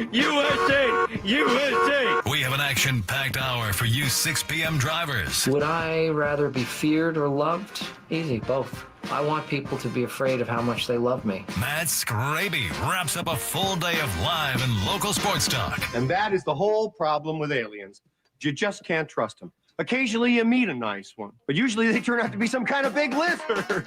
USA! USA! We have an action-packed hour for you 6 p.m. drivers. Would I rather be feared or loved? Easy, both. I want people to be afraid of how much they love me. Matt Skraby wraps up a full day of live and local sports talk. And that is the whole problem with aliens. You just can't trust them. Occasionally you meet a nice one, but usually they turn out to be some kind of big lizard.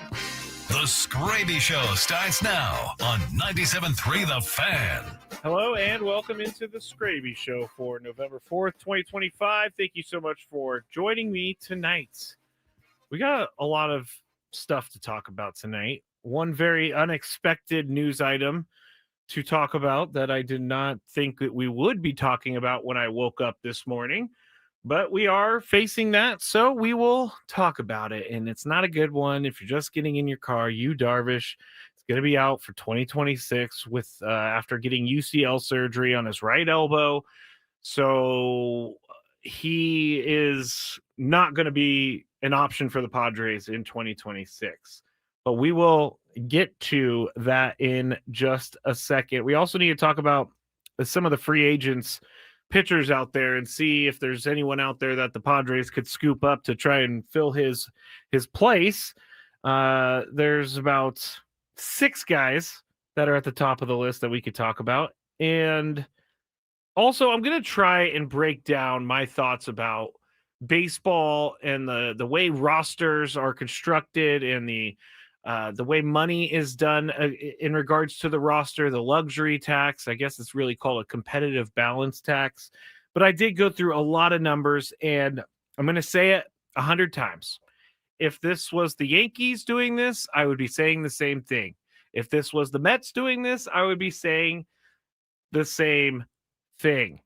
The Skraby Show starts now on 97.3 The Fan. Hello and welcome into the Skraby Show for November 4th, 2025. Thank you so much for joining me tonight. We got a lot of stuff to talk about tonight. One very unexpected news item to talk about that I did not think that we would be talking about when I woke up this morning, but we are facing that, so we will talk about it. And it's not a good one. If you're just getting in your car, Yu Darvish is going to be out for 2026 with after getting UCL surgery on his right elbow. So he is not going to be an option for the Padres in 2026. But we will get to that in just a second. We also need to talk about some of the free agents, pitchers out there, and see if there's anyone out there that the Padres could scoop up to try and fill his place. There's about 6 guys that are at the top of the list that we could talk about. And also, I'm going to try and break down my thoughts about baseball and the way rosters are constructed and the way money is done in regards to the roster, the luxury tax. I guess it's really called a competitive balance tax. But I did go through a lot of numbers, and I'm going to say it 100 times. If this was the Yankees doing this, I would be saying the same thing. If this was the Mets doing this, I would be saying the same thing.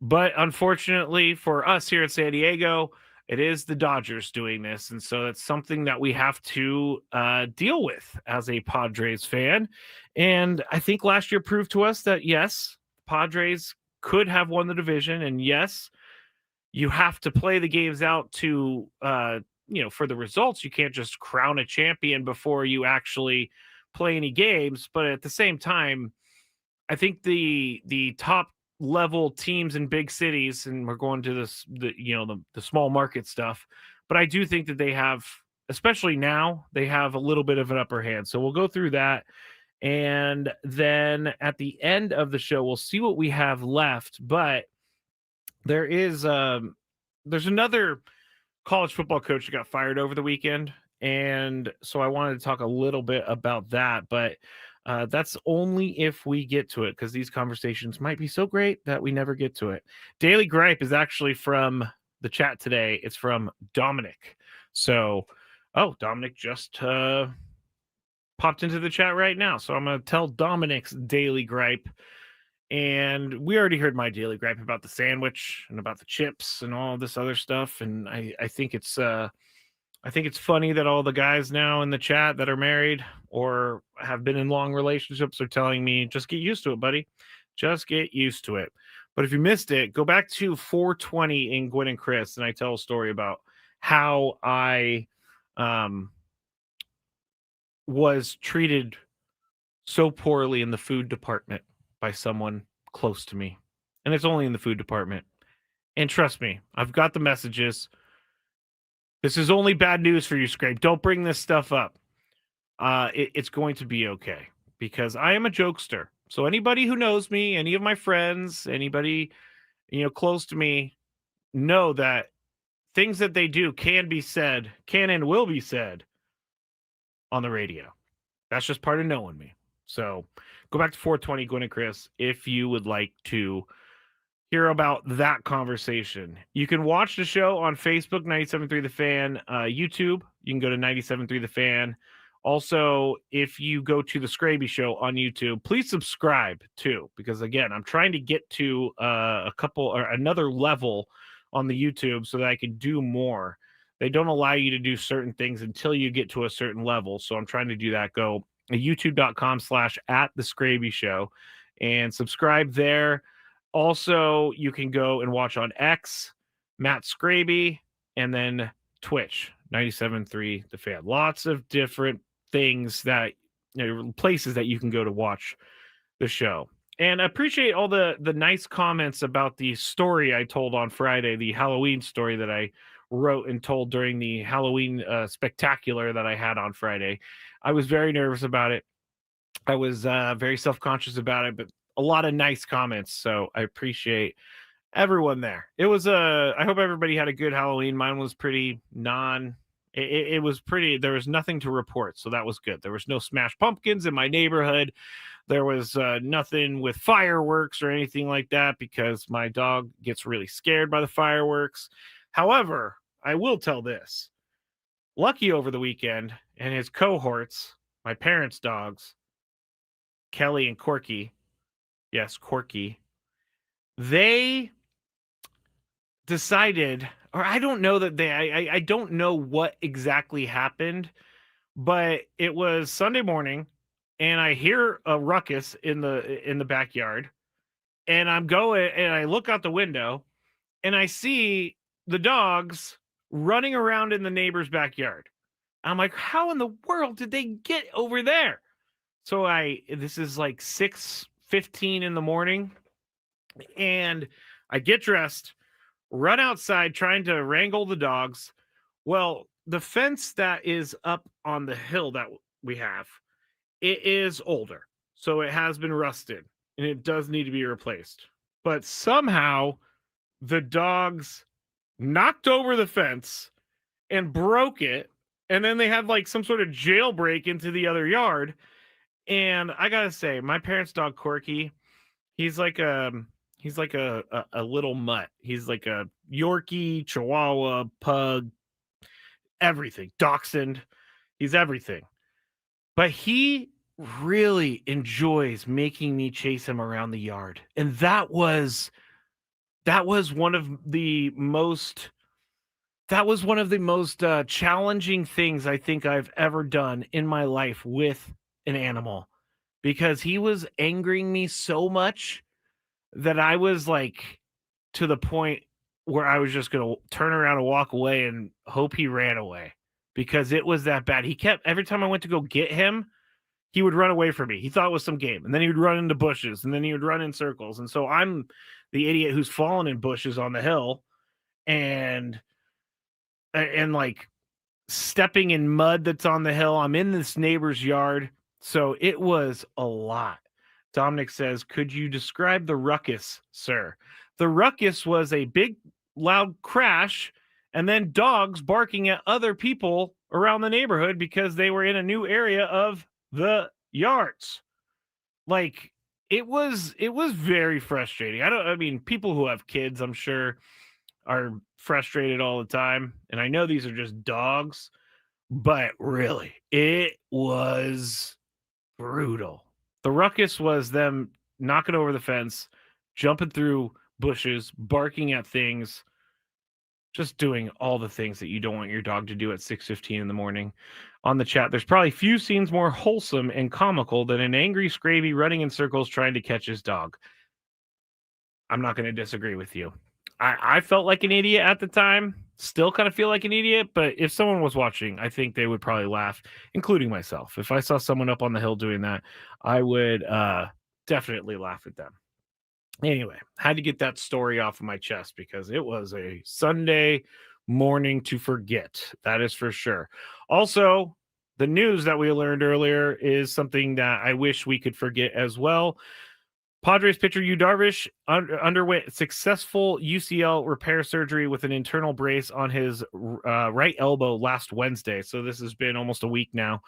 But unfortunately for us here in San Diego, it is the Dodgers doing this. And so that's something that we have to deal with as a Padres fan. And I think last year proved to us that, yes, Padres could have won the division. And yes, you have to play the games out to, for the results. You can't just crown a champion before you actually play any games. But at the same time, I think the top level teams in big cities, and we're going to the small market stuff, but I do think that they have, especially now, they have a little bit of an upper hand. So we'll go through that, and then at the end of the show we'll see what we have left. But there's another college football coach who got fired over the weekend, and so I wanted to talk a little bit about that, but that's only if we get to it, because these conversations might be so great that we never get to it. Daily Gripe is actually from the chat today. It's from Dominic. So, Dominic just popped into the chat right now. So I'm going to tell Dominic's Daily Gripe. And we already heard my Daily Gripe about the sandwich and about the chips and all this other stuff. And I think it's funny that all the guys now in the chat that are married or have been in long relationships are telling me, just get used to it, buddy. Just get used to it. But if you missed it, go back to 420 in Gwen and Chris, and I tell a story about how I was treated so poorly in the food department by someone close to me. And it's only in the food department. And trust me, I've got the messages. This is only bad news for you, Scrape. Don't bring this stuff up. It's going to be okay, because I am a jokester. So anybody who knows me, any of my friends, anybody close to me, know that things that they do can and will be said on the radio. That's just part of knowing me. So go back to 420, Gwen and Chris, if you would like to hear about that conversation. You can watch the show on Facebook, 97.3 The Fan, YouTube. You can go to 97.3 The Fan. Also, if you go to the Skraby Show on YouTube, please subscribe too, because again, I'm trying to get to another level on the YouTube so that I can do more. They don't allow you to do certain things until you get to a certain level. So I'm trying to do that. Go to youtube.com/@theskrabyshow and subscribe there. Also, you can go and watch on X, Matt Skraby, and then Twitch, 97.3 The Fan. Lots of different things places that you can go to watch the show. And I appreciate all the nice comments about the story I told on Friday, the Halloween story that I wrote and told during the Halloween spectacular that I had on Friday. I was very nervous about it. I was very self-conscious about it, but a lot of nice comments. So I appreciate everyone there. It was I hope everybody had a good Halloween. Mine was pretty it was pretty, there was nothing to report, so that was good. There was no smashed pumpkins in my neighborhood. There was nothing with fireworks or anything like that because my dog gets really scared by the fireworks. However, I will tell this. Lucky over the weekend and his cohorts, my parents' dogs, Kelly and Corky, yes, Corky, they decided, or I don't know that I don't know what exactly happened, but it was Sunday morning and I hear a ruckus in the backyard, and I'm going and I look out the window and I see the dogs running around in the neighbor's backyard. I'm like, how in the world did they get over there? So this is like 6:15 in the morning, and I get dressed, run outside trying to wrangle the dogs. Well, the fence that is up on the hill that we have, it is older. So it has been rusted and it does need to be replaced. But somehow the dogs knocked over the fence and broke it. And then they had like some sort of jailbreak into the other yard. And I gotta say, my parents' dog Corky, he's like a little mutt. He's like a Yorkie, Chihuahua, Pug, everything, Dachshund. He's everything. But he really enjoys making me chase him around the yard. And that was one of the most challenging things I think I've ever done in my life with an animal, because he was angering me so much that I was like to the point where I was just going to turn around and walk away and hope he ran away, because it was that bad. He kept, every time I went to go get him, he would run away from me. He thought it was some game, and then he would run into bushes, and then he would run in circles. And so I'm the idiot who's fallen in bushes on the hill and like stepping in mud that's on the hill. I'm in this neighbor's yard. So it was a lot. Dominic says, could you describe the ruckus, sir? The ruckus was a big, loud crash and then dogs barking at other people around the neighborhood because they were in a new area of the yards. Like, it was very frustrating. I mean, people who have kids, I'm sure, are frustrated all the time. And I know these are just dogs, but really, it was brutal. The ruckus was them knocking over the fence, jumping through bushes, barking at things, just doing all the things that you don't want your dog to do at 6:15 in the morning. On the chat, there's probably few scenes more wholesome and comical than an angry Skraby running in circles trying to catch his dog. I'm not going to disagree with you. I felt like an idiot at the time, still kind of feel like an idiot, but if someone was watching, I think they would probably laugh, including myself. If I saw someone up on the hill doing that, I would definitely laugh at them. Anyway, had to get that story off of my chest because it was a Sunday morning to forget. That is for sure. Also, the news that we learned earlier is something that I wish we could forget as well. Padres pitcher Yu Darvish underwent successful UCL repair surgery with an internal brace on his right elbow last Wednesday. So this has been almost a week now.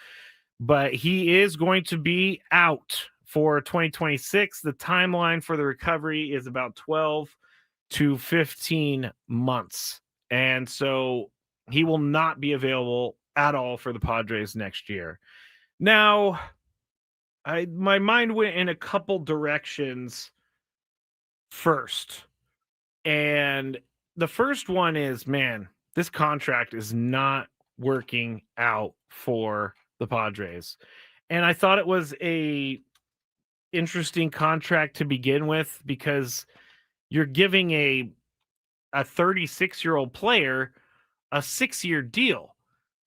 But he is going to be out for 2026. The timeline for the recovery is about 12 to 15 months. And so he will not be available at all for the Padres next year. Now, my mind went in a couple directions first. And the first one is, man, this contract is not working out for the Padres. And I thought it was a interesting contract to begin with because you're giving a 36-year-old player a 6-year deal.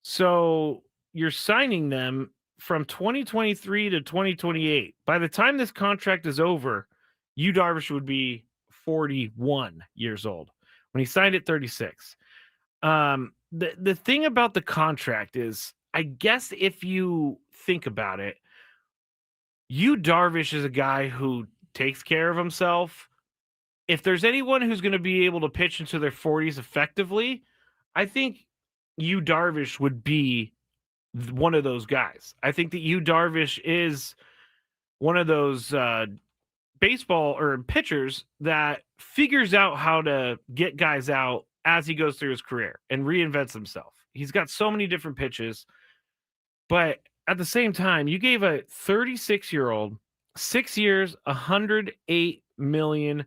So you're signing them from 2023 to 2028. By the time this contract is over, Yu Darvish would be 41 years old when he signed at 36. The thing about the contract is, I guess if you think about it, Yu Darvish is a guy who takes care of himself. If there's anyone who's going to be able to pitch into their 40s effectively, I think Yu Darvish would be one of those guys. I think that Yu Darvish is one of those baseball or pitchers that figures out how to get guys out as he goes through his career and reinvents himself. He's got so many different pitches, but at the same time, you gave a 36-year-old 6 years, $108 million.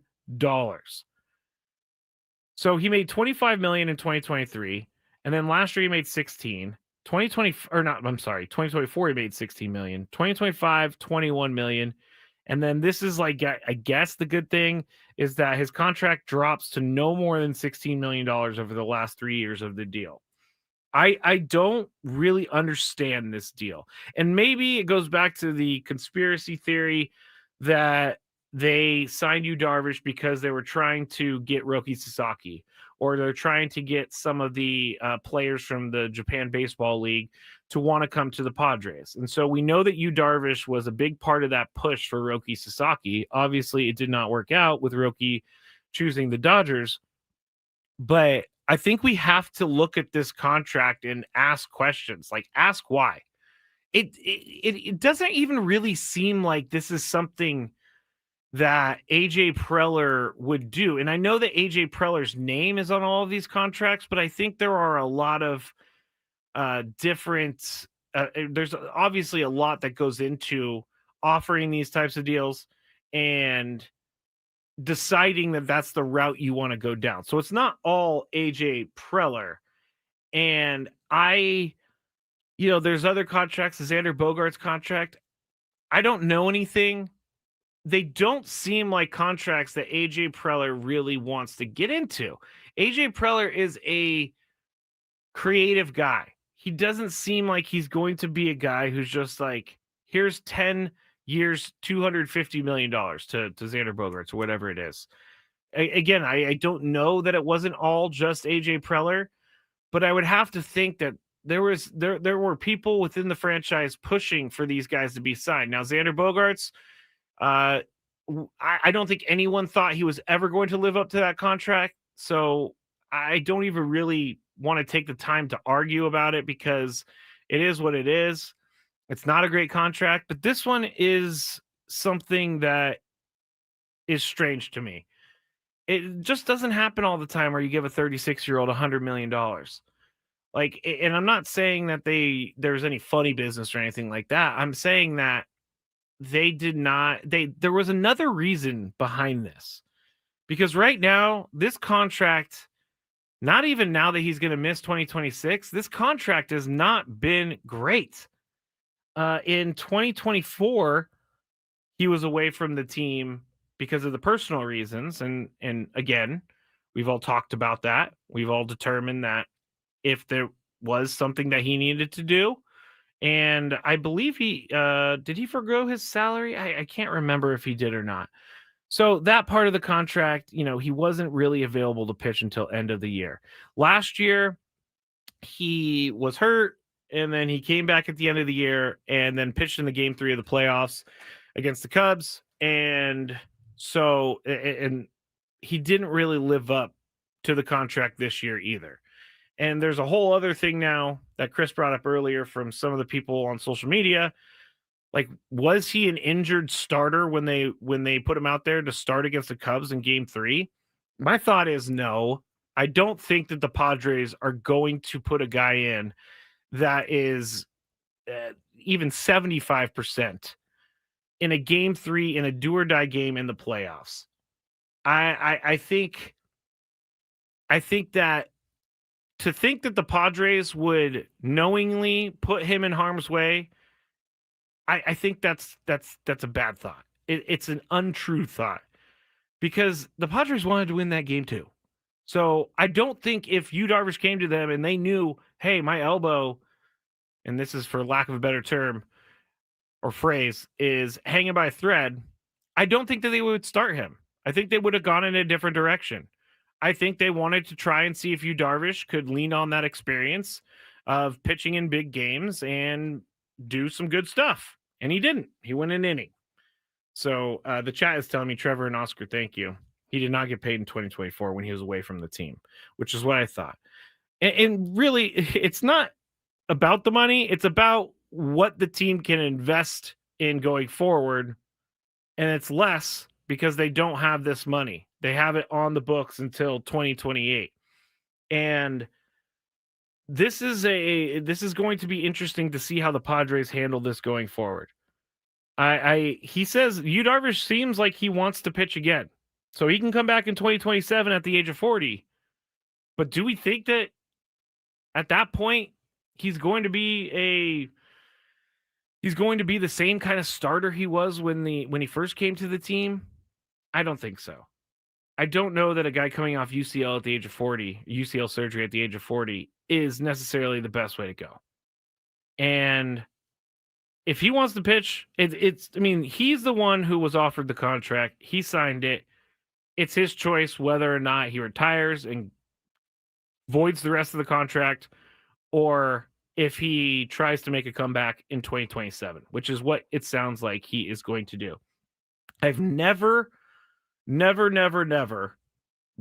So he made $25 million in 2023, and then last year he made 16. 2024 he made 16 million. 2025, 21 million. And then this is like, I guess the good thing is that his contract drops to no more than $16 million over the last 3 years of the deal. I don't really understand this deal. And maybe it goes back to the conspiracy theory that they signed Yu Darvish because they were trying to get Roki Sasaki, or they're trying to get some of the players from the Japan Baseball League to want to come to the Padres. And so we know that Yu Darvish was a big part of that push for Roki Sasaki. Obviously, it did not work out with Roki choosing the Dodgers, but I think we have to look at this contract and ask questions, like ask why. It doesn't even really seem like this is something that AJ Preller would do. And I know that AJ Preller's name is on all of these contracts, but I think there are a lot of different there's obviously a lot that goes into offering these types of deals and deciding that that's the route you want to go down. So it's not all AJ Preller. And there's other contracts, the Xander Bogaerts contract. I don't know anything. They don't seem like contracts that AJ Preller really wants to get into. AJ Preller is a creative guy. He doesn't seem like he's going to be a guy who's just like, here's 10 years, $250 million to Xander Bogaerts or whatever it is. Again, I don't know that it wasn't all just AJ Preller, but I would have to think that there were people within the franchise pushing for these guys to be signed. Now, Xander Bogaerts, I don't think anyone thought he was ever going to live up to that contract. So I don't even really want to take the time to argue about it because it is what it is. It's not a great contract, but this one is something that is strange to me. It just doesn't happen all the time where you give a 36-year-old $100 million. Like, and I'm not saying that there's any funny business or anything like that. I'm saying that there was another reason behind this, because right now this contract, not even now that he's going to miss 2026, this contract has not been great. In 2024, he was away from the team because of the personal reasons. And again, we've all talked about that. We've all determined that if there was something that he needed to do, and I believe he did he forgo his salary? I can't remember if he did or not. So that part of the contract, he wasn't really available to pitch until end of the year. Last year, he was hurt, and then he came back at the end of the year and then pitched in the game 3 of the playoffs against the Cubs. And so, and he didn't really live up to the contract this year either. And there's a whole other thing now that Chris brought up earlier from some of the people on social media. Like, was he an injured starter when they put him out there to start against the Cubs in game 3? My thought is no. I don't think that the Padres are going to put a guy in that is even 75% in a game 3 in a do or die game in the playoffs. I think that to think that the Padres would knowingly put him in harm's way, I think that's a bad thought. It's an untrue thought, because the Padres wanted to win that game too. So I don't think if Yu Darvish came to them and they knew, hey, my elbow, and this is for lack of a better term or phrase, is hanging by a thread, I don't think that they would start him. I think they would have gone in a different direction. I think they wanted to try and see if Yu Darvish could lean on that experience of pitching in big games and do some good stuff. And he didn't. He went an inning. So the chat is telling me, Trevor and Oscar, thank you. He did not get paid in 2024 when he was away from the team, which is what I thought. And really, it's not about the money. It's about what the team can invest in going forward. And it's less because they don't have this money. They have it on the books until 2028. And this is going to be interesting to see how the Padres handle this going forward. He says Yu Darvish seems like he wants to pitch again. So he can come back in 2027 at the age of 40. But do we think that at that point he's going to be the same kind of starter he was when he first came to the team? I don't think so. I don't know that a guy coming off UCL at the age of 40, UCL surgery at the age of 40, is necessarily the best way to go. And if he wants to pitch, he's the one who was offered the contract. He signed it. It's his choice whether or not he retires and voids the rest of the contract, or if he tries to make a comeback in 2027, which is what it sounds like he is going to do. I've never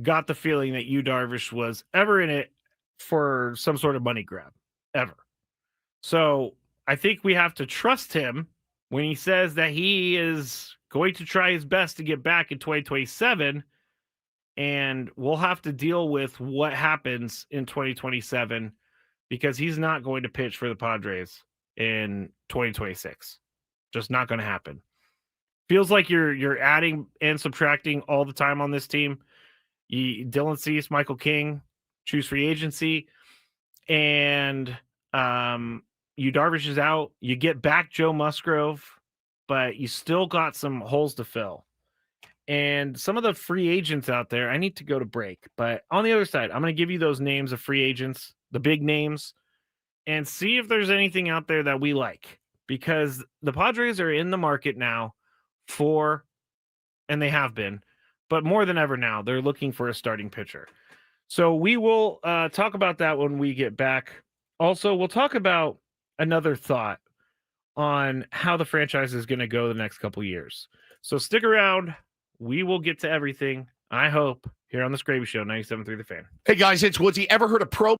got the feeling that Yu Darvish was ever in it for some sort of money grab, ever. So I think we have to trust him when he says that he is going to try his best to get back in 2027, and we'll have to deal with what happens in 2027 because he's not going to pitch for the Padres in 2026. Just not going to happen. Feels like you're adding and subtracting all the time on this team. Dylan Cease, Michael King, choose free agency, and Yu Darvish is out. You get back Joe Musgrove, but you still got some holes to fill. And some of the free agents out there, I need to go to break. But on the other side, I'm going to give you those names of free agents, the big names, and see if there's anything out there that we like. Because the Padres are in the market now and they have been, but more than ever now, they're looking for a starting pitcher. So we will talk about that when we get back. Also, we'll talk about another thought on how the franchise is going to go the next couple years. So stick around. We will get to everything, I hope, here on the Skraby Show, 97.3 The Fan. Hey, guys, it's Woodsy. Ever heard of Pro?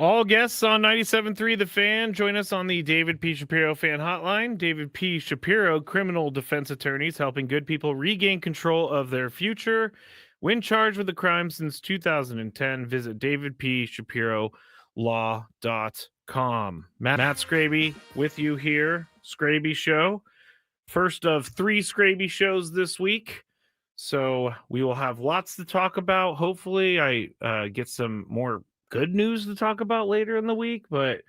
All guests on 97.3 The Fan join us on the David P. Shapiro Fan Hotline. David P. Shapiro, criminal defense attorneys helping good people regain control of their future when charged with a crime since 2010. Visit davidpshapirolaw.com. Matt Skraby with you here, Skraby Show. First of 3 Skraby shows this week. So we will have lots to talk about. Hopefully I get some more good news to talk about later in the week, but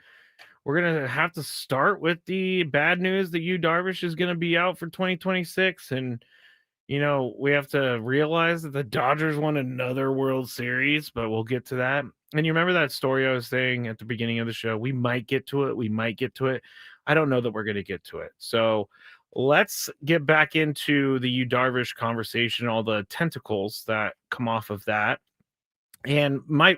we're going to have to start with the bad news that Yu Darvish is going to be out for 2026. And, you know, we have to realize that the Dodgers won another World Series, but we'll get to that. And you remember that story I was saying at the beginning of the show? We might get to it. We might get to it. I don't know that we're going to get to it. So let's get back into the Yu Darvish conversation, all the tentacles that come off of that. And I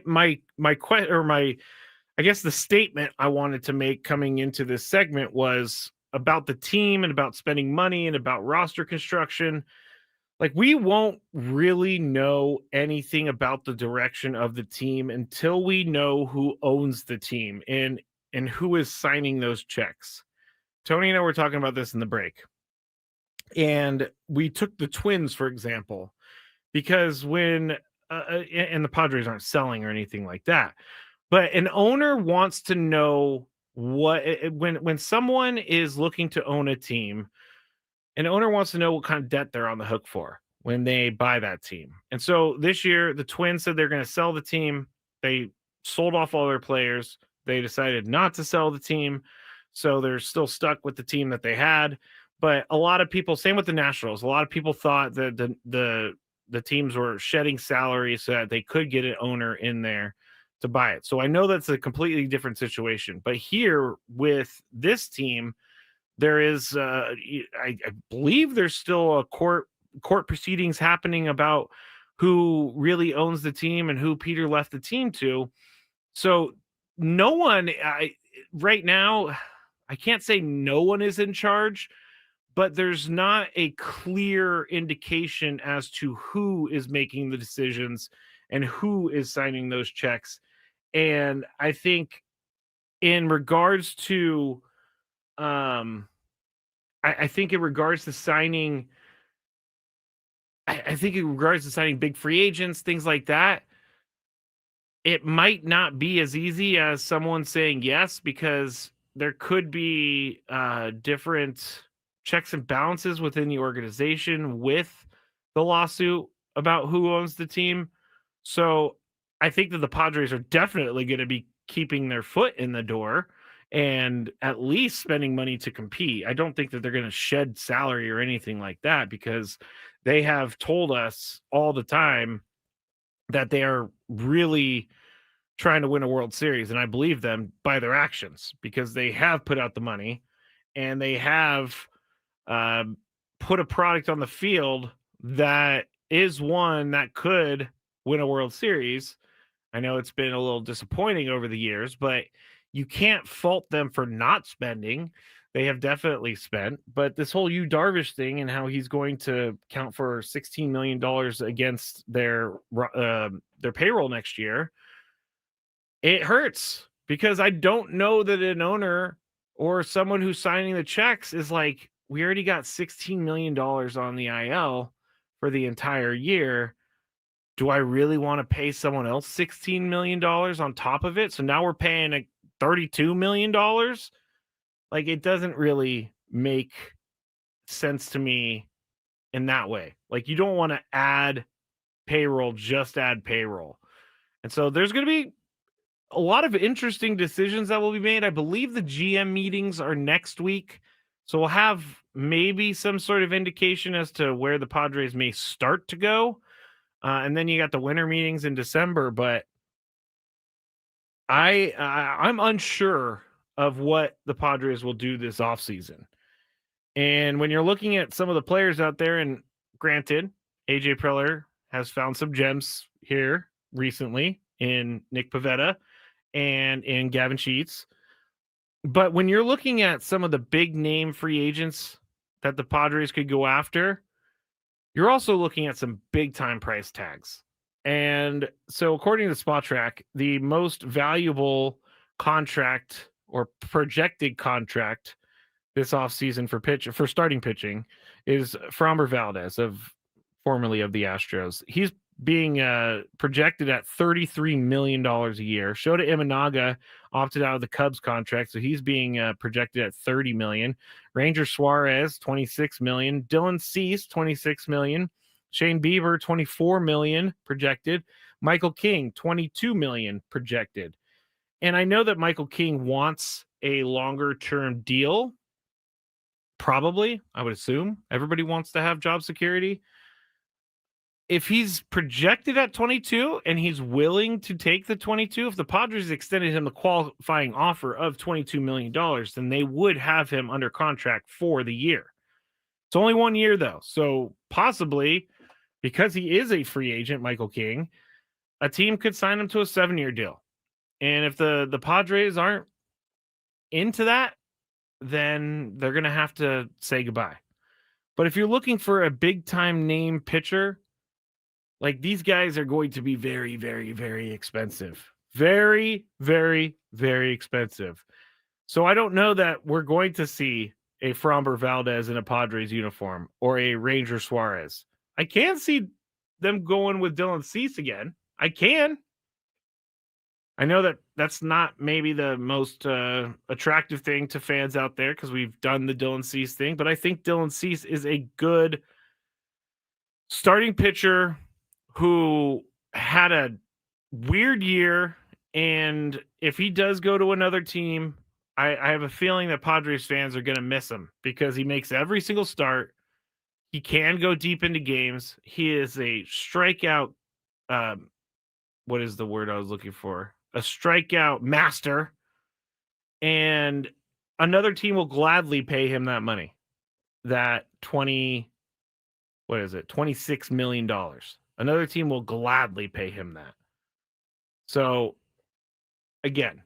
guess the statement I wanted to make coming into this segment was about the team and about spending money and about roster construction. Like, we won't really know anything about the direction of the team until we know who owns the team and who is signing those checks. Tony and I were talking about this in the break. And we took the Twins, for example, because when and the Padres aren't selling or anything like that, but an owner wants to know when someone is looking to own a team, an owner wants to know what kind of debt they're on the hook for when they buy that team. And so this year, the Twins said they're going to sell the team. They sold off all their players. They decided not to sell the team, so they're still stuck with the team that they had. But a lot of people, same with the Nationals, a lot of people thought that the teams were shedding salary so that they could get an owner in there to buy it. So I know that's a completely different situation. But here with this team, there is, I believe there's still a court proceedings happening about who really owns the team and who Peter left the team to. So no one, right now, I can't say no one is in charge, but there's not a clear indication as to who is making the decisions and who is signing those checks. And I think in regards to, I think in regards to signing, I think in regards to signing big free agents, things like that, it might not be as easy as someone saying yes, because there could be different checks and balances within the organization with the lawsuit about who owns the team. So I think that the Padres are definitely going to be keeping their foot in the door and at least spending money to compete. I don't think that they're going to shed salary or anything like that, because they have told us all the time that they are really trying to win a World Series. And I believe them by their actions, because they have put out the money and they have put a product on the field that is one that could win a World Series. I know it's been a little disappointing over the years, but you can't fault them for not spending. They have definitely spent. But this whole Yu Darvish thing and how he's going to count for $16 million against their payroll next year, it hurts, because I don't know that an owner or someone who's signing the checks is like, we already got $16 million on the IL for the entire year. Do I really want to pay someone else $16 million on top of it? So now we're paying $32 million. Like, it doesn't really make sense to me in that way. Like, you don't want to add payroll, just add payroll. And so there's going to be a lot of interesting decisions that will be made. I believe the GM meetings are next week. So we'll have maybe some sort of indication as to where the Padres may start to go. And then you got the winter meetings in December. But I'm unsure of what the Padres will do this offseason. And when you're looking at some of the players out there, and granted, AJ Preller has found some gems here recently in Nick Pivetta and in Gavin Sheets. But when you're looking at some of the big name free agents that the Padres could go after, you're also looking at some big time price tags. And so according to Spot Track, the most valuable contract or projected contract this offseason for starting pitching is Framber Valdez, formerly of the Astros. He's being projected at $33 million a year. Shota Imanaga opted out of the Cubs contract, so he's being projected at $30 million. Ranger Suarez, $26 million. Dylan Cease, $26 million. Shane Bieber, $24 million projected. Michael King, $22 million projected. And I know that Michael King wants a longer-term deal. Probably, I would assume. Everybody wants to have job security. If he's projected at 22 and he's willing to take the 22, if the Padres extended him the qualifying offer of $22 million, then they would have him under contract for the year. It's only 1 year, though. So possibly, because he is a free agent, Michael King, a team could sign him to a 7-year deal. And if the Padres aren't into that, then they're going to have to say goodbye. But if you're looking for a big-time name pitcher, like, these guys are going to be very, very, very expensive. Very, very, very expensive. So I don't know that we're going to see a Framber Valdez in a Padres uniform or a Ranger Suarez. I can see them going with Dylan Cease again. I can. I know that that's not maybe the most attractive thing to fans out there because we've done the Dylan Cease thing, but I think Dylan Cease is a good starting pitcher who had a weird year, and if he does go to another team, I have a feeling that Padres fans are going to miss him because he makes every single start. He can go deep into games. He is a strikeout. What is the word I was looking for? A strikeout master. And another team will gladly pay him that money. That $26 million. Another team will gladly pay him that. So, again,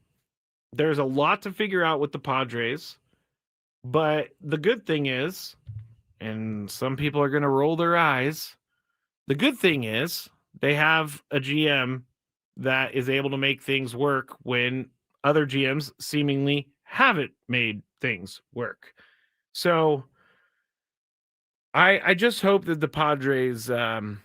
there's a lot to figure out with the Padres. But the good thing is, and some people are going to roll their eyes, the good thing is they have a GM that is able to make things work when other GMs seemingly haven't made things work. So I just hope that the Padres, you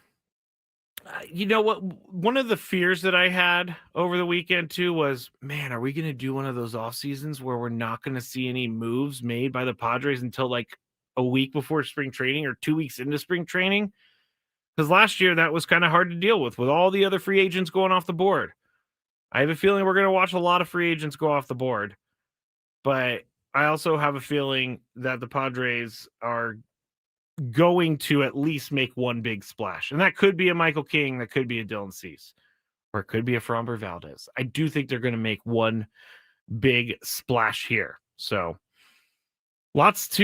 know what? One of the fears that I had over the weekend too was, man, are we going to do one of those off seasons where we're not going to see any moves made by the Padres until like a week before spring training or 2 weeks into spring training? Because last year that was kind of hard to deal with all the other free agents going off the board. I have a feeling we're going to watch a lot of free agents go off the board. But I also have a feeling that the Padres are going to at least make one big splash. And that could be a Michael King, that could be a Dylan Cease, or it could be a Framber Valdez. I do think they're going to make one big splash here. So lots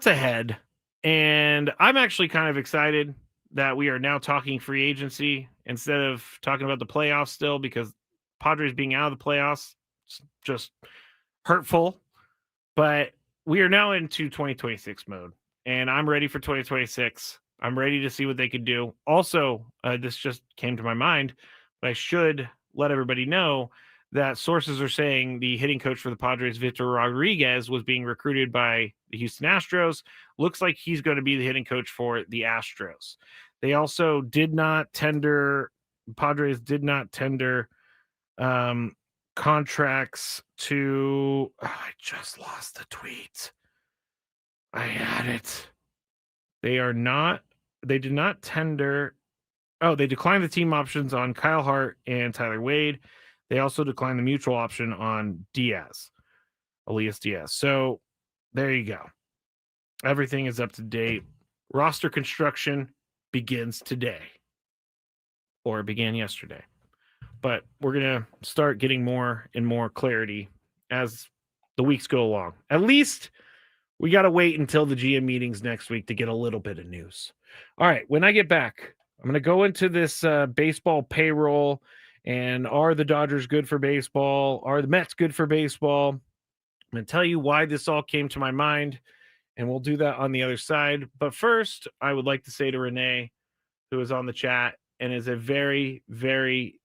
ahead. And I'm actually kind of excited that we are now talking free agency instead of talking about the playoffs still, because Padres being out of the playoffs is just hurtful. But we are now into 2026 mode, and I'm ready for 2026. I'm ready to see what they could do. Also, this just came to my mind, but I should let everybody know that sources are saying the hitting coach for the Padres, Victor Rodriguez, was being recruited by the Houston Astros. Looks like he's going to be the hitting coach for the Astros. They also Padres did not tender contracts to, I just lost the tweet. I had it. They did not tender. Oh, they declined the team options on Kyle Hart and Tyler Wade. They also declined the mutual option on Elias Diaz. So there you go. Everything is up to date. Roster construction begins today, or it began yesterday. But we're going to start getting more and more clarity as the weeks go along. At least we got to wait until the GM meetings next week to get a little bit of news. All right, when I get back, I'm going to go into this baseball payroll. And are the Dodgers good for baseball? Are the Mets good for baseball? I'm going to tell you why this all came to my mind, and we'll do that on the other side. But first, I would like to say to Renee, who is on the chat and is a very, very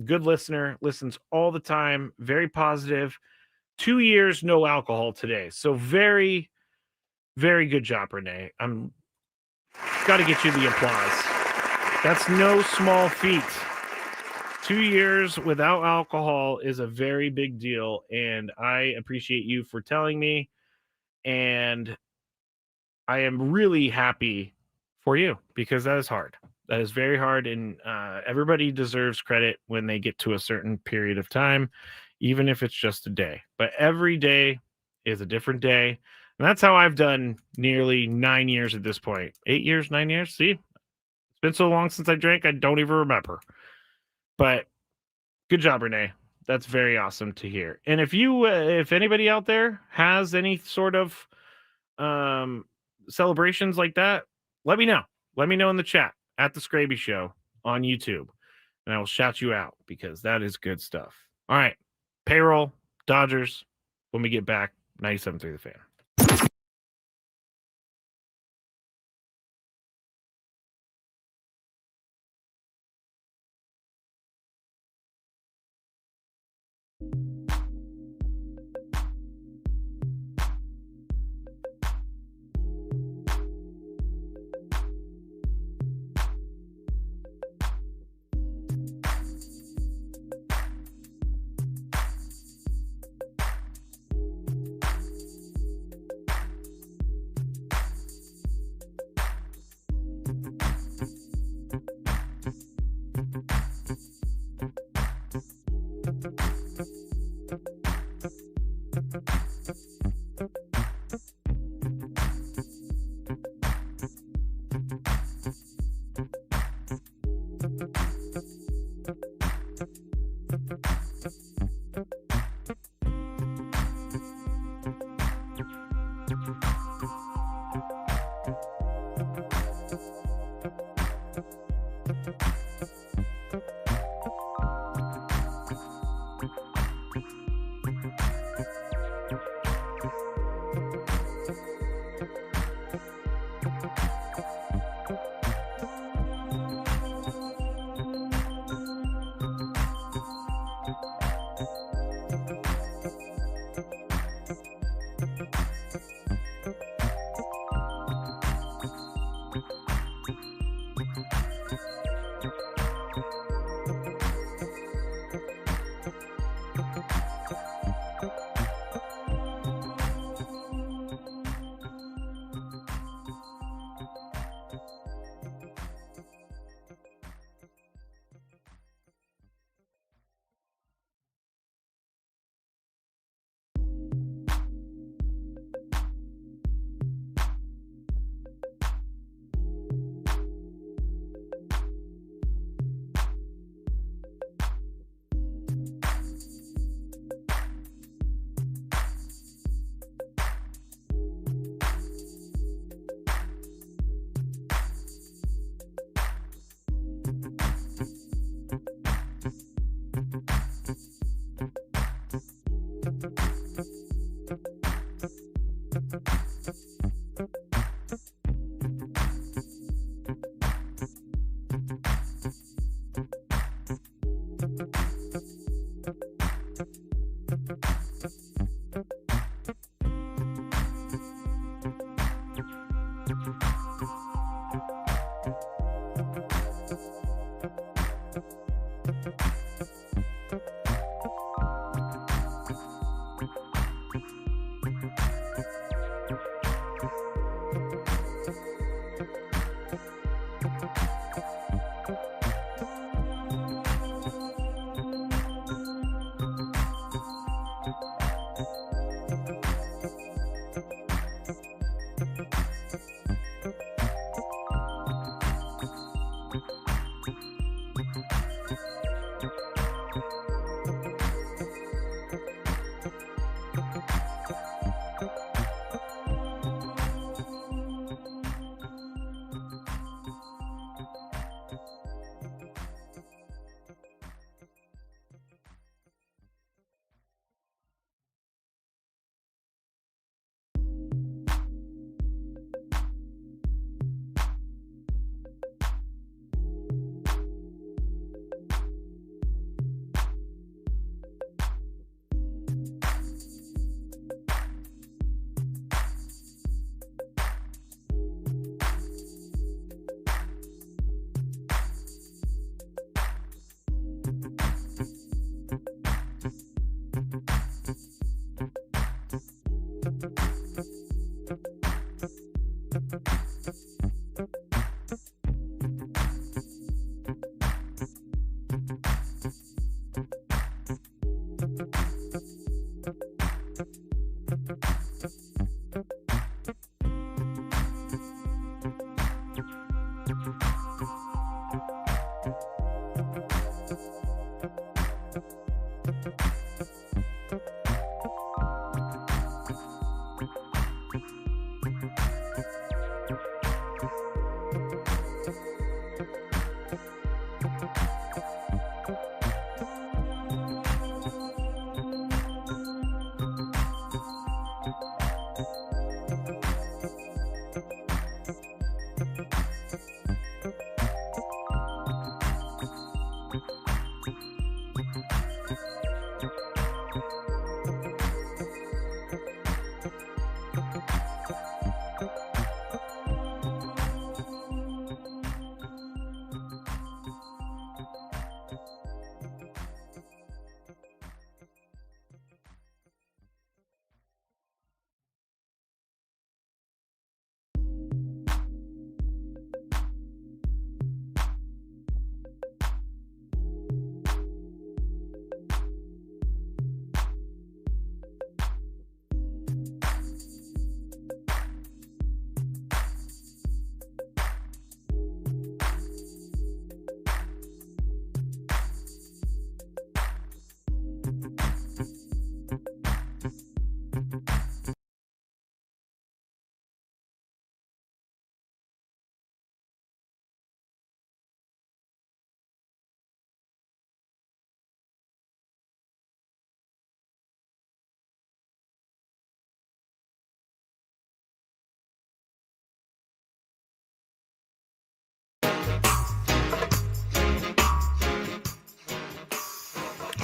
Good listener, listens all the time, very positive. 2 years, no alcohol today. So very, very good job, Renee. I'm got to get you the applause. That's no small feat. 2 years without alcohol is a very big deal, and I appreciate you for telling me. And I am really happy for you because that is hard. That is very hard, and everybody deserves credit when they get to a certain period of time, even if it's just a day. But every day is a different day, and that's how I've done nearly 9 years at this point. 8 years, 9 years. See, it's been so long since I drank, I don't even remember. But good job, Renee. That's very awesome to hear. And if anybody out there has any sort of celebrations like that, let me know. Let me know in the chat at the Skraby Show on YouTube, and I will shout you out because that is good stuff. All right, payroll, Dodgers. When we get back, 97.3 The Fan.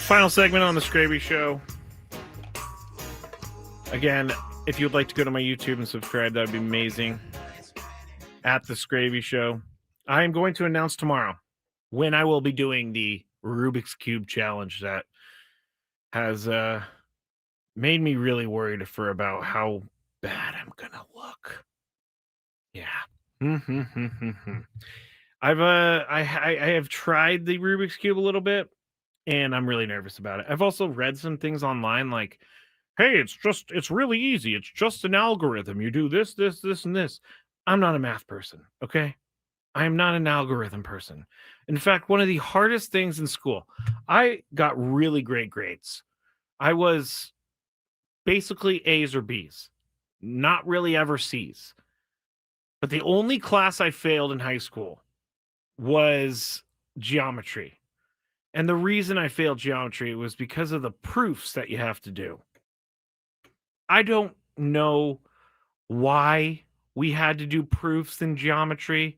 Final segment on the Skraby Show. Again, if you'd like to go to my YouTube and subscribe, that would be amazing. At the Skraby Show. I am going to announce tomorrow when I will be doing the Rubik's Cube challenge that has made me really worried for about how bad I'm gonna look. Yeah. I have tried the Rubik's Cube a little bit, and I'm really nervous about it. I've also read some things online like, hey, it's really easy. It's just an algorithm. You do this, this, this, and this. I'm not a math person, okay? I am not an algorithm person. In fact, one of the hardest things in school, I got really great grades. I was basically A's or B's, not really ever C's. But the only class I failed in high school was geometry. And the reason I failed geometry was because of the proofs that you have to do. I don't know why we had to do proofs in geometry,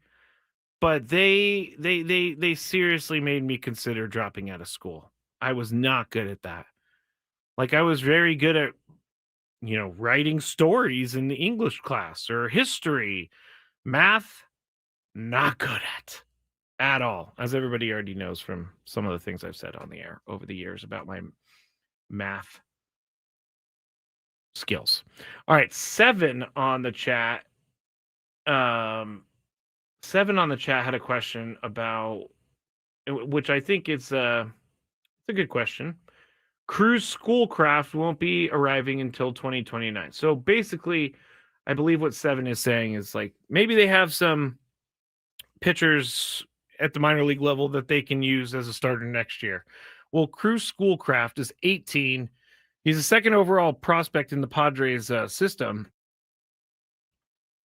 but they seriously made me consider dropping out of school. I was not good at that. Like, I was very good at, writing stories in the English class or history. Math, not good at all, as everybody already knows from some of the things I've said on the air over the years about my math skills. All right, 7 on the chat. 7 on the chat had a question about, which I think it's a good question. Cruise Schoolcraft won't be arriving until 2029. So basically, I believe what 7 is saying is like maybe they have some pitchers at the minor league level that they can use as a starter next year. Well, Cruise Schoolcraft is 18. He's a second overall prospect in the Padres system,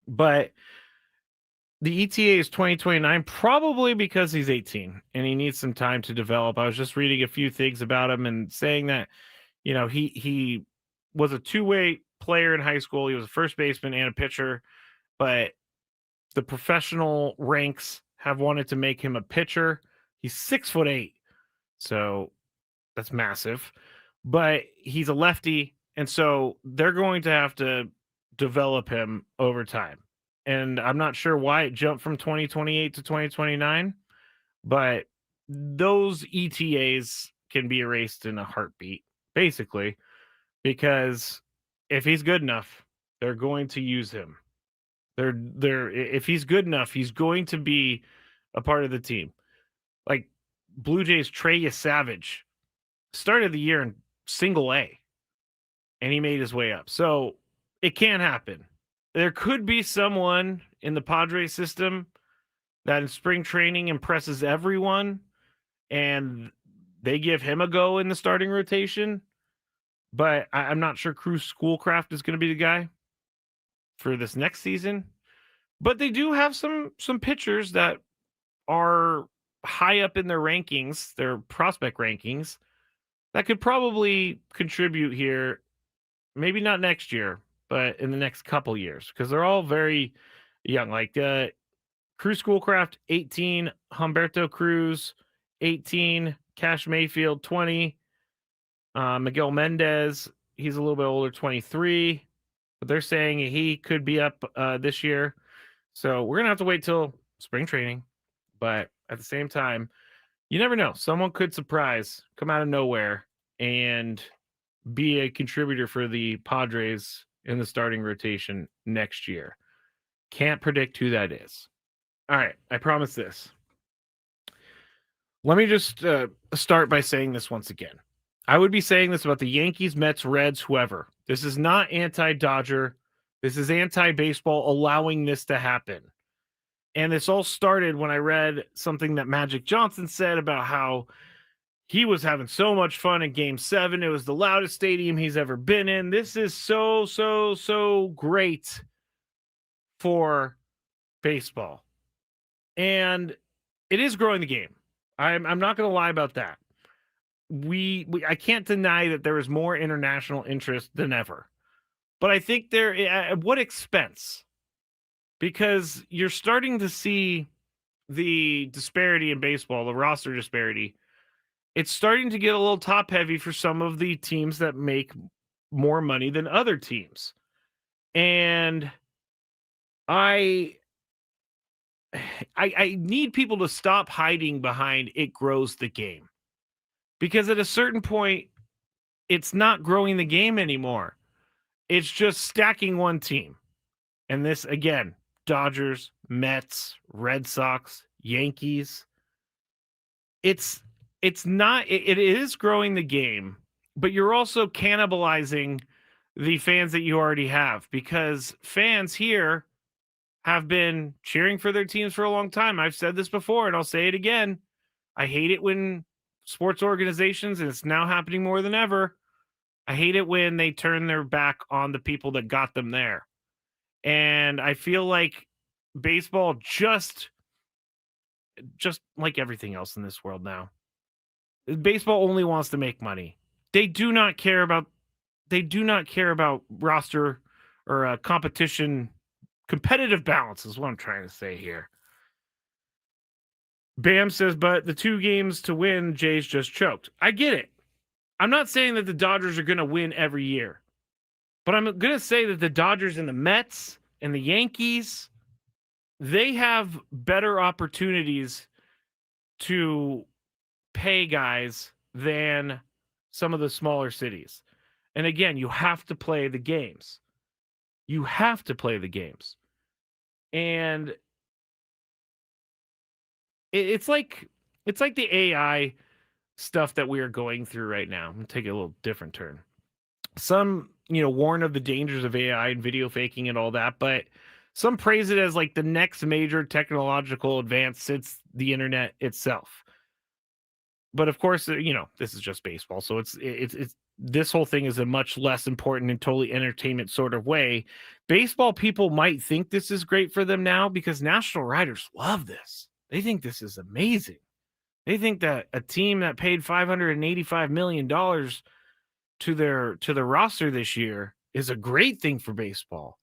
but the ETA is 2029, probably because he's 18 and he needs some time to develop. I was just reading a few things about him and saying that, he was a two-way player in high school. He was a first baseman and a pitcher, but the professional ranks have wanted to make him a pitcher. He's 6'8", so that's massive, but he's a lefty, and so they're going to have to develop him over time. And I'm not sure why it jumped from 2028 to 2029, but those ETAs can be erased in a heartbeat, basically, because if he's good enough, they're going to use him. If he's good enough, he's going to be a part of the team. Like Blue Jays Trey Savage started the year in single A, and he made his way up. So it can happen. There could be someone in the Padres system that in spring training impresses everyone, and they give him a go in the starting rotation. But I'm not sure Cruz Schoolcraft is going to be the guy for this next season. But they do have some pitchers that are high up in their rankings, their prospect rankings, that could probably contribute here. Maybe not next year, but in the next couple years, because they're all very young. Like Cruz Schoolcraft, 18, Humberto Cruz, 18, Cash Mayfield, 20, Miguel Mendez, he's a little bit older, 23, but they're saying he could be up this year. So we're going to have to wait till spring training, but at the same time, you never know. Someone could come out of nowhere and be a contributor for the Padres in the starting rotation next year. Can't predict who that is. All right, I promise this. Let me just start by saying this once again. I would be saying this about the Yankees, Mets, Reds, whoever. This is not anti-Dodger. This is anti-baseball allowing this to happen. And this all started when I read something that Magic Johnson said about how he was having so much fun in Game 7. It was the loudest stadium he's ever been in. This is so great for baseball. And it is growing the game. I'm not going to lie about that. I can't deny that there is more international interest than ever. But I think at what expense? Because you're starting to see the disparity in baseball, the roster disparity, it's starting to get a little top heavy for some of the teams that make more money than other teams. And I need people to stop hiding behind it grows the game. Because at a certain point, it's not growing the game anymore. It's just stacking one team. And this, again, Dodgers, Mets, Red Sox, Yankees. It's not, it is growing the game, but you're also cannibalizing the fans that you already have, because fans here have been cheering for their teams for a long time. I've said this before and I'll say it again. I hate it when sports organizations, and it's now happening more than ever, I hate it when they turn their back on the people that got them there. And I feel like baseball, just like everything else in this world now, baseball only wants to make money. They do not care about roster or competitive balance is what I'm trying to say here. Bam says, but the 2 games to win, Jays just choked. I get it. I'm not saying that the Dodgers are going to win every year, but I'm going to say that the Dodgers and the Mets and the Yankees, they have better opportunities to pay guys than some of the smaller cities. And again, you have to play the games. You have to play the games. And it's like the AI stuff that we are going through right now. I'm going to take a little different turn. Some, warn of the dangers of AI and video faking and all that, but some praise it as like the next major technological advance since the internet itself. But of course, this is just baseball. So it's this whole thing is a much less important and totally entertainment sort of way. Baseball people might think this is great for them now because national writers love this. They think this is amazing. They think that a team that paid $585 million to their roster this year is a great thing for baseball.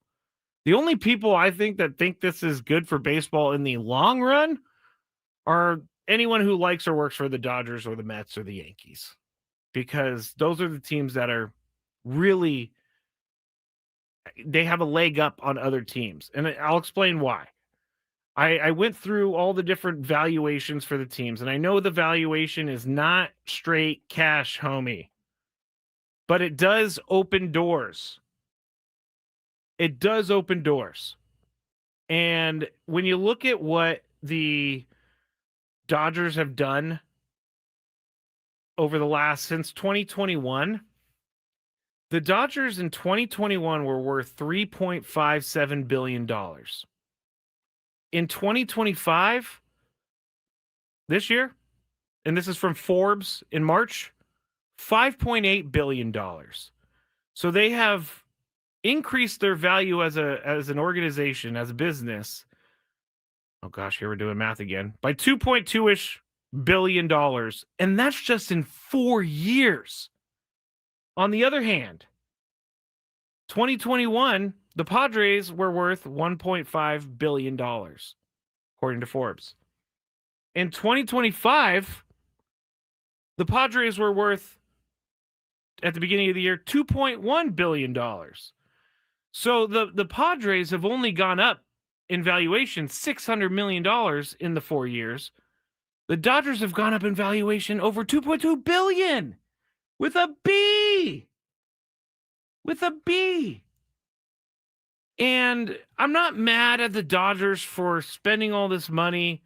The only people I think that think this is good for baseball in the long run are anyone who likes or works for the Dodgers or the Mets or the Yankees, because those are the teams that are really, they have a leg up on other teams. And I'll explain why. I went through all the different valuations for the teams, and I know the valuation is not straight cash, homie, but it does open doors. It does open doors. And when you look at what the Dodgers have done over the since 2021, the Dodgers in 2021 were worth $3.57 billion. In 2025, this year, and this is from Forbes in March, $5.8 billion. So they have increased their value as an organization, as a business. Oh gosh, here we're doing math again. By 2.2-ish billion dollars. And that's just in 4 years. On the other hand, 2021, the Padres were worth $1.5 billion, according to Forbes. In 2025, the Padres were worth, at the beginning of the year, $2.1 billion. So the Padres have only gone up in valuation $600 million in the 4 years. The Dodgers have gone up in valuation over $2.2 billion with a B. With a B. And I'm not mad at the Dodgers for spending all this money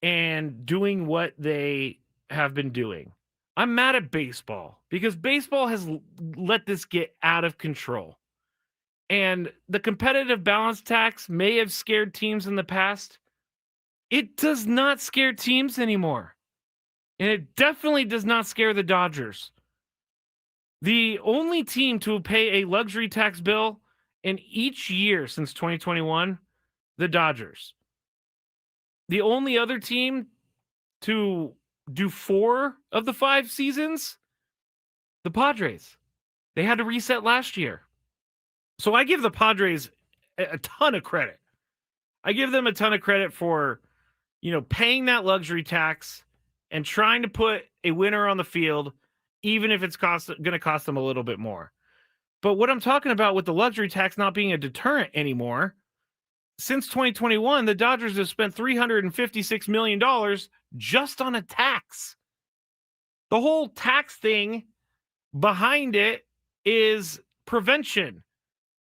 and doing what they have been doing. I'm mad at baseball because baseball has let this get out of control. And the competitive balance tax may have scared teams in the past. It does not scare teams anymore. And it definitely does not scare the Dodgers. The only team to pay a luxury tax bill in each year since 2021, the Dodgers. The only other team to do 4 of the 5 seasons, the Padres. They had to reset last year. So I give the Padres a ton of credit. I give them a ton of credit for, paying that luxury tax and trying to put a winner on the field, even if it's going to cost them a little bit more. But what I'm talking about with the luxury tax not being a deterrent anymore, since 2021, the Dodgers have spent $356 million just on a tax. The whole tax thing behind it is prevention.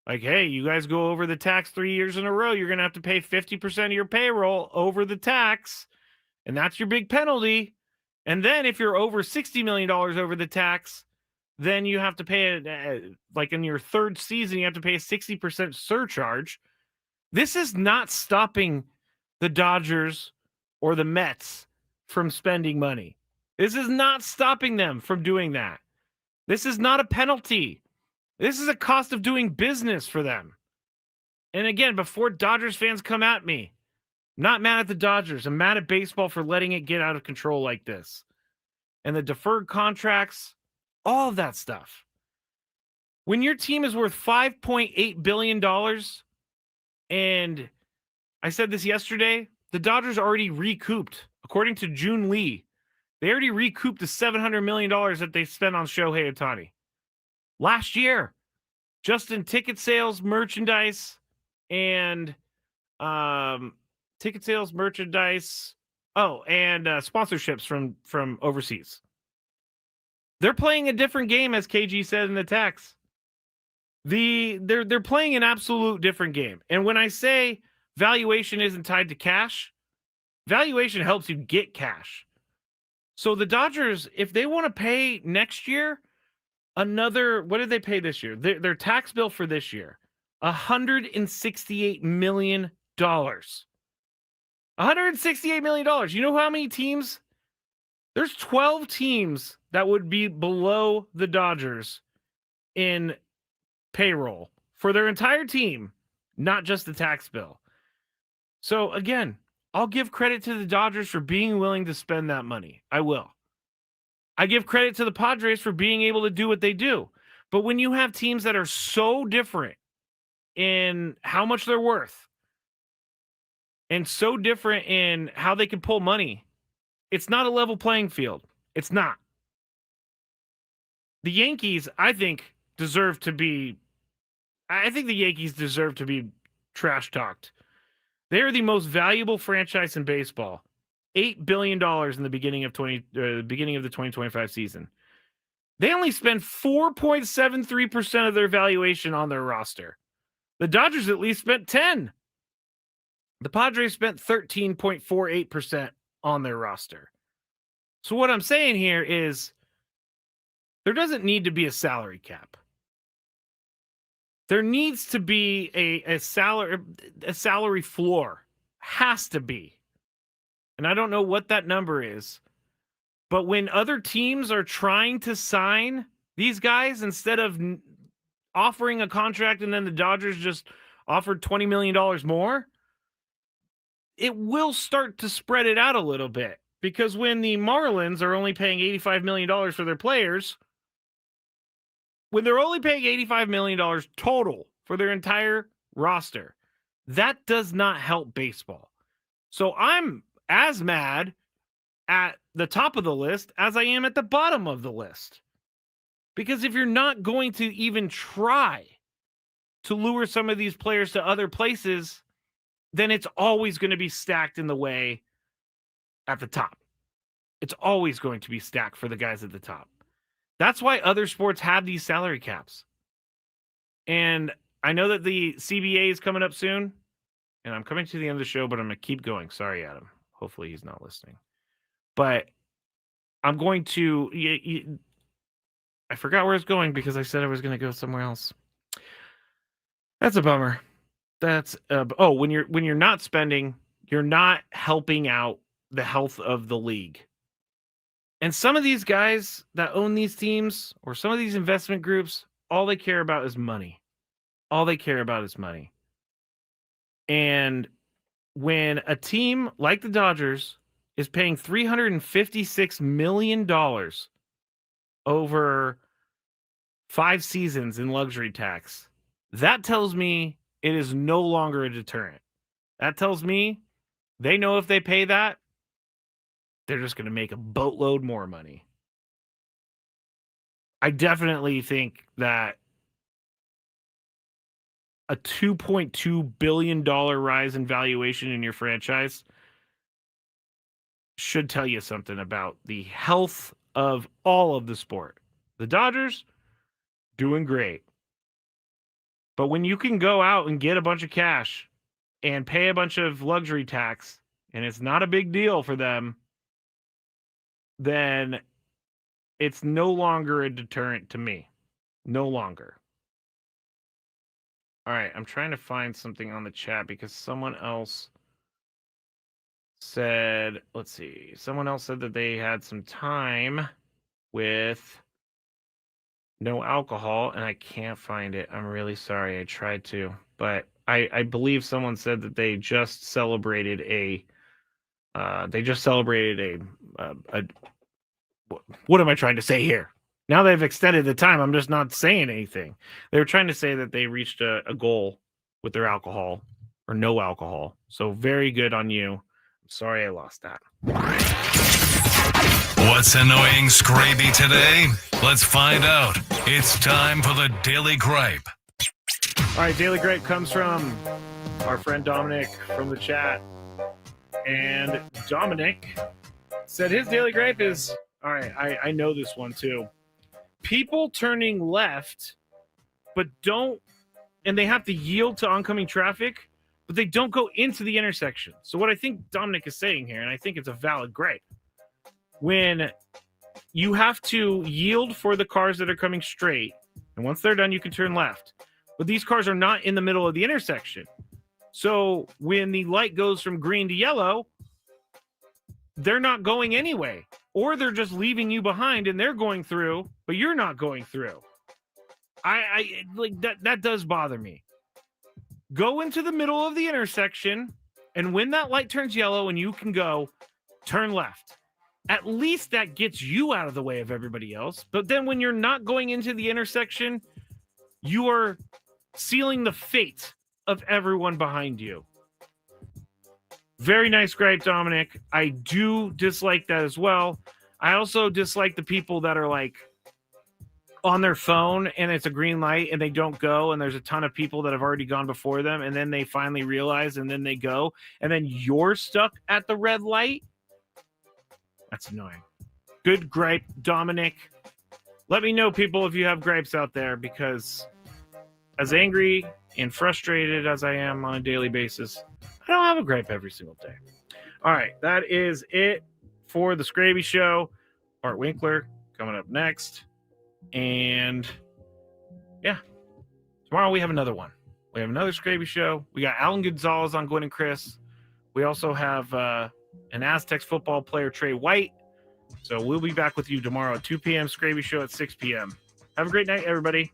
Like, hey, you guys go over the tax 3 years in a row, you're going to have to pay 50% of your payroll over the tax, and that's your big penalty. And then if you're over $60 million over the tax, then you have to pay it, like in your third season, you have to pay a 60% surcharge. This is not stopping the Dodgers or the Mets from spending money. This is not stopping them from doing that. This is not a penalty. This is a cost of doing business for them. And again, before Dodgers fans come at me, I'm not mad at the Dodgers. I'm mad at baseball for letting it get out of control like this. And the deferred contracts, all of that stuff. When your team is worth $5.8 billion, and I said this yesterday, the Dodgers already recouped, according to June Lee, they already recouped the $700 million that they spent on Shohei Ohtani last year, just in ticket sales, merchandise, and sponsorships from overseas. They're playing a different game, as KG said in the text. They're playing an absolute different game. And when I say valuation isn't tied to cash, valuation helps you get cash. So the Dodgers, if they want to pay next year another, what did they pay this year? Their tax bill for this year, $168 million. $168 million. You know how many teams? There's 12 teams that would be below the Dodgers in payroll for their entire team, not just the tax bill. So again, I'll give credit to the Dodgers for being willing to spend that money. I will. I give credit to the Padres for being able to do what they do. But when you have teams that are so different in how much they're worth and so different in how they can pull money, it's not a level playing field. It's not. The Yankees, I think the Yankees deserve to be trash talked. They are the most valuable franchise in baseball. $8 billion in the beginning of the 2025 season. They only spend 4.73% of their valuation on their roster. The Dodgers at least spent 10. The Padres spent 13.48% on their roster. So what I'm saying here is there doesn't need to be a salary cap. There needs to be a salary floor. Has to be. And I don't know what that number is. But when other teams are trying to sign these guys, instead of offering a contract and then the Dodgers just offered $20 million more, it will start to spread it out a little bit. Because when the Marlins are only paying $85 million for their players, when they're only paying $85 million total for their entire roster, that does not help baseball. So I'm as mad at the top of the list as I am at the bottom of the list. Because if you're not going to even try to lure some of these players to other places, then it's always going to be stacked in the way at the top. It's always going to be stacked for the guys at the top. That's why other sports have these salary caps. And I know that the CBA is coming up soon, and I'm coming to the end of the show, but I'm going to keep going. Sorry, Adam. Hopefully he's not listening. But I'm going to... I forgot where I was going because I said I was going to go somewhere else. That's a bummer. That's when you're not spending, you're not helping out the health of the league. And some of these guys that own these teams or some of these investment groups, all they care about is money. All they care about is money. And when a team like the Dodgers is paying $356 million over 5 seasons in luxury tax, that tells me it is no longer a deterrent. That tells me they know if they pay that, they're just going to make a boatload more money. I definitely think that a $2.2 billion rise in valuation in your franchise should tell you something about the health of all of the sport. The Dodgers, doing great. But when you can go out and get a bunch of cash and pay a bunch of luxury tax, and it's not a big deal for them, then it's no longer a deterrent to me. No longer. All right, I'm trying to find something on the chat because someone else said, let's see, someone else said that they had some time with no alcohol, and I can't find it. I'm really sorry. I tried to, but I believe someone said that they just celebrated a what am I trying to say here? Now they've extended the time, I'm just not saying anything. They were trying to say that they reached a goal with their alcohol or no alcohol. So very good on you. I'm sorry I lost that. What's annoying Skraby today? Let's find out. It's time for the Daily Gripe. All right, Daily Gripe comes from our friend Dominic from the chat. And Dominic said his Daily Gripe is, all right, I know this one too. People turning left, but don't, and they have to yield to oncoming traffic, but they don't go into the intersection. So what I think Dominic is saying here, and I think it's a valid gripe, when you have to yield for the cars that are coming straight, and once they're done, you can turn left. But these cars are not in the middle of the intersection. So when the light goes from green to yellow, they're not going anyway. Or they're just leaving you behind and they're going through, but you're not going through. I like that does bother me. Go into the middle of the intersection, and when that light turns yellow and you can go, turn left. At least that gets you out of the way of everybody else. But then when you're not going into the intersection, you are sealing the fate of everyone behind you. Very nice gripe, Dominic. I do dislike that as well. I also dislike the people that are like on their phone and it's a green light and they don't go, and there's a ton of people that have already gone before them, and then they finally realize and then they go, and then you're stuck at the red light. That's annoying. Good gripe, Dominic. Let me know, people, if you have gripes out there, because as angry and frustrated as I am on a daily basis, I don't have a gripe every single day. All right, that is it for the Skraby Show. Art Winkler coming up next. And yeah, tomorrow we have another one. We have another Skraby Show. We got Alan Gonzalez on Gwen and Chris. We also have an Aztecs football player, Trey White. So we'll be back with you tomorrow at 2 p.m. Skraby Show at 6 p.m. Have a great night, everybody.